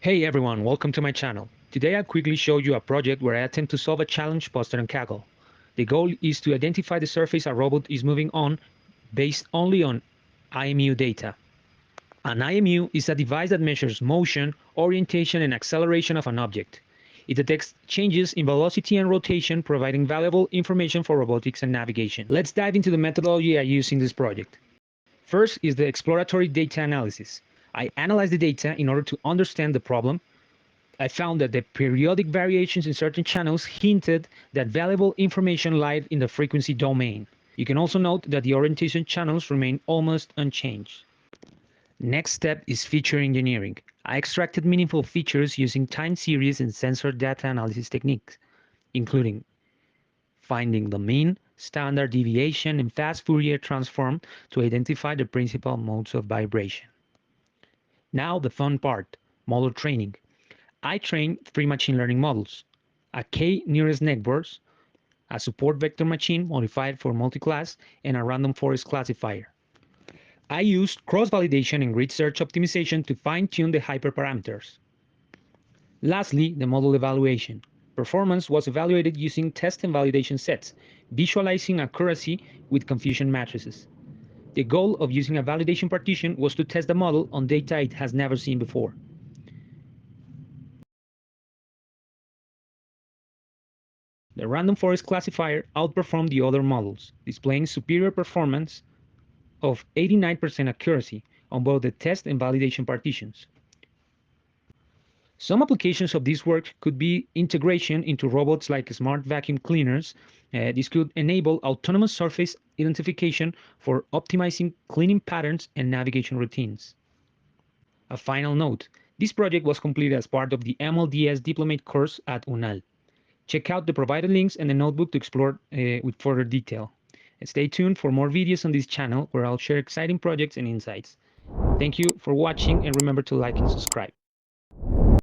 Hey everyone, welcome to my channel. Today I'll quickly show you a project where I attempt to solve a challenge posted on Kaggle. The goal is to identify the surface a robot is moving on based only on IMU data. An IMU is a device that measures motion, orientation, and acceleration of an object. It detects changes in velocity and rotation, providing valuable information for robotics and navigation. Let's dive into the methodology I use in this project. First is the exploratory data analysis. I analyze the data in order to understand the problem. I found that the periodic variations in certain channels hinted that valuable information lied in the frequency domain. You can also note that the orientation channels remain almost unchanged. Next step is feature engineering. I extracted meaningful features using time series and sensor data analysis techniques, including finding the mean, standard deviation, and fast Fourier transform to identify the principal modes of vibration. Now the fun part, model training. I trained three machine learning models, a k-nearest networks, a support vector machine modified for multiclass, and a random forest classifier. I used cross-validation and grid search optimization to fine-tune the hyperparameters. Lastly, the model evaluation. Performance was evaluated using test and validation sets, visualizing accuracy with confusion matrices. The goal of using a validation partition was to test the model on data it has never seen before. The random forest classifier outperformed the other models, displaying superior performance of 89% accuracy on both the test and validation partitions. Some applications of this work could be integration into robots like smart vacuum cleaners. This could enable autonomous surface identification for optimizing cleaning patterns and navigation routines. A final note, this project was completed as part of the MLDS Diplomate course at UNAL. Check out the provided links and the notebook to explore with further detail. And stay tuned for more videos on this channel where I'll share exciting projects and insights. Thank you for watching and remember to like and subscribe.